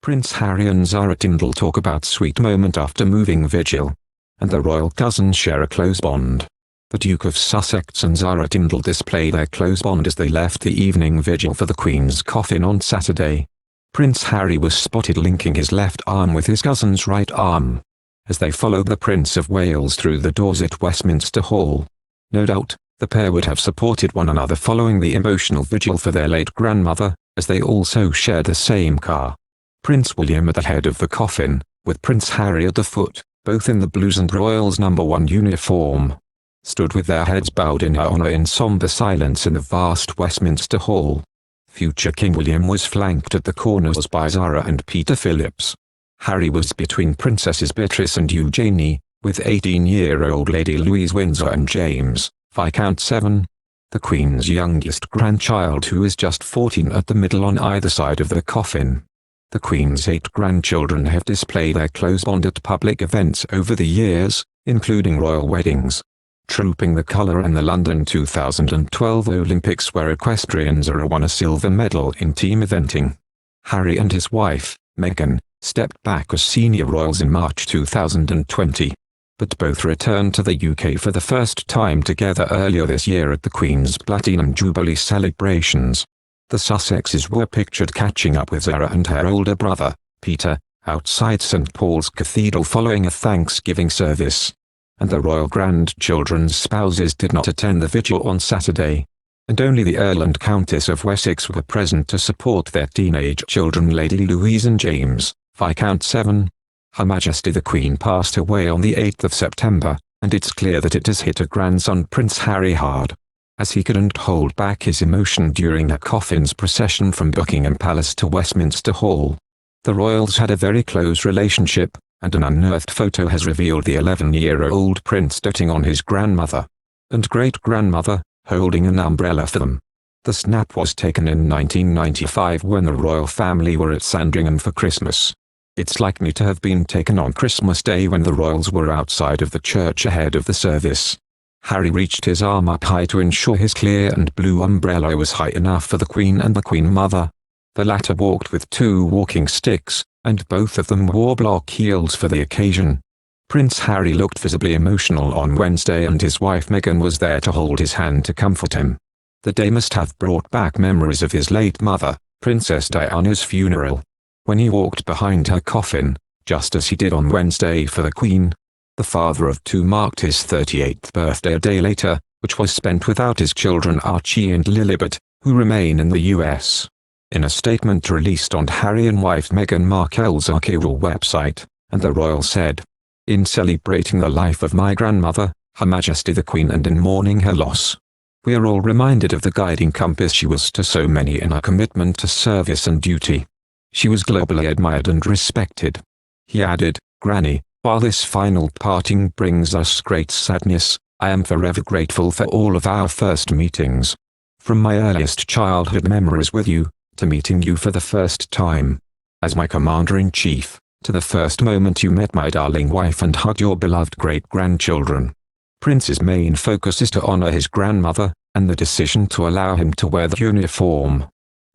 Prince Harry and Zara Tindall talk about sweet moment after moving vigil. And the royal cousins share a close bond. The Duke of Sussex and Zara Tindall display their close bond as they left the evening vigil for the Queen's coffin on Saturday. Prince Harry was spotted linking his left arm with his cousin's right arm, as they followed the Prince of Wales through the doors at Westminster Hall. No doubt, the pair would have supported one another following the emotional vigil for their late grandmother, as they also shared the same car. Prince William at the head of the coffin, with Prince Harry at the foot, both in the Blues and Royals No. 1 uniform, stood with their heads bowed in her honor in somber silence in the vast Westminster Hall. Future King William was flanked at the corners by Zara and Peter Phillips. Harry was between Princesses Beatrice and Eugenie, with 18-year-old Lady Louise Windsor and James, Viscount Severn, the Queen's youngest grandchild, who is just 14, at the middle on either side of the coffin. The Queen's 8 grandchildren have displayed their close bond at public events over the years, including royal weddings, Trooping the Colour and the London 2012 Olympics, where equestrian Zara won a silver medal in team eventing. Harry and his wife, Meghan, stepped back as senior royals in March 2020. But both returned to the UK for the first time together earlier this year at the Queen's Platinum Jubilee celebrations. The Sussexes were pictured catching up with Zara and her older brother, Peter, outside St Paul's Cathedral following a Thanksgiving service. And the royal grandchildren's spouses did not attend the vigil on Saturday. And only the Earl and Countess of Wessex were present to support their teenage children, Lady Louise and James, Viscount Severn. Her Majesty the Queen passed away on the 8th of September, and it's clear that it has hit her grandson Prince Harry hard, as he couldn't hold back his emotion during her coffin's procession from Buckingham Palace to Westminster Hall. The royals had a very close relationship, and an unearthed photo has revealed the 11-year-old prince doting on his grandmother and great-grandmother, holding an umbrella for them. The snap was taken in 1995 when the royal family were at Sandringham for Christmas. It's likely to have been taken on Christmas Day when the royals were outside of the church ahead of the service. Harry reached his arm up high to ensure his clear and blue umbrella was high enough for the Queen and the Queen Mother. The latter walked with 2 walking sticks, and both of them wore block heels for the occasion. Prince Harry looked visibly emotional on Wednesday, and his wife Meghan was there to hold his hand to comfort him. The day must have brought back memories of his late mother, Princess Diana's funeral, when he walked behind her coffin, just as he did on Wednesday for the Queen. The father of 2 marked his 38th birthday a day later, which was spent without his children Archie and Lilibet, who remain in the US. In a statement released on Harry and wife Meghan Markle's archival website, and the royal said, "In celebrating the life of my grandmother, Her Majesty the Queen, and in mourning her loss, we are all reminded of the guiding compass she was to so many in her commitment to service and duty. She was globally admired and respected." He added, "Granny, while this final parting brings us great sadness, I am forever grateful for all of our first meetings. From my earliest childhood memories with you, to meeting you for the first time as my Commander-in-Chief, to the first moment you met my darling wife and hugged your beloved great-grandchildren." Prince's main focus is to honor his grandmother, and the decision to allow him to wear the uniform,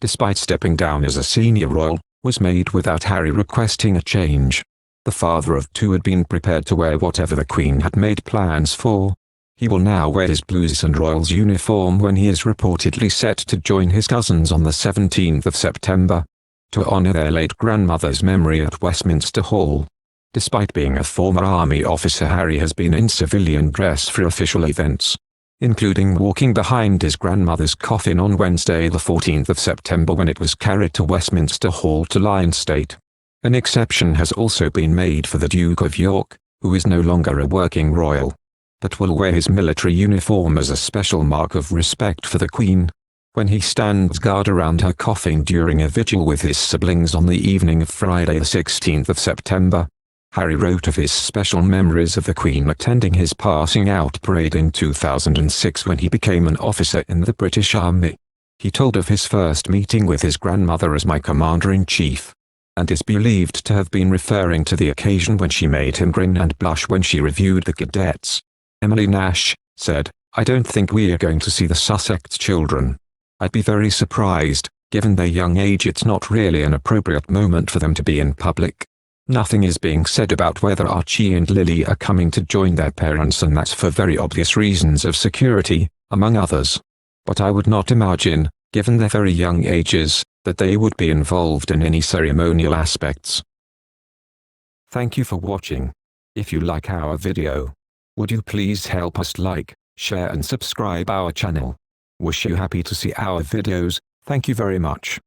despite stepping down as a senior royal, was made without Harry requesting a change. The father of 2 had been prepared to wear whatever the Queen had made plans for. He will now wear his Blues and Royals uniform when he is reportedly set to join his cousins on the 17th of September, to honor their late grandmother's memory at Westminster Hall. Despite being a former army officer, Harry has been in civilian dress for official events, including walking behind his grandmother's coffin on Wednesday the 14th of September when it was carried to Westminster Hall to lie in state. An exception has also been made for the Duke of York, who is no longer a working royal, but will wear his military uniform as a special mark of respect for the Queen, when he stands guard around her coffin during a vigil with his siblings on the evening of Friday the 16th of September. Harry wrote of his special memories of the Queen attending his passing out parade in 2006 when he became an officer in the British Army. He told of his first meeting with his grandmother as my Commander-in-Chief, and is believed to have been referring to the occasion when she made him grin and blush when she reviewed the cadets. Emily Nash said, "I don't think we are going to see the Sussex children. I'd be very surprised, Given their young age, it's not really an appropriate moment for them to be in public. Nothing is being said about whether Archie and Lily are coming to join their parents, and that's for very obvious reasons of security, among others. But I would not imagine, given their very young ages, that they would be involved in any ceremonial aspects. Thank you for watching. If you like our video, would you please help us like, share and subscribe our channel. Wish you happy to see our videos. Thank you very much.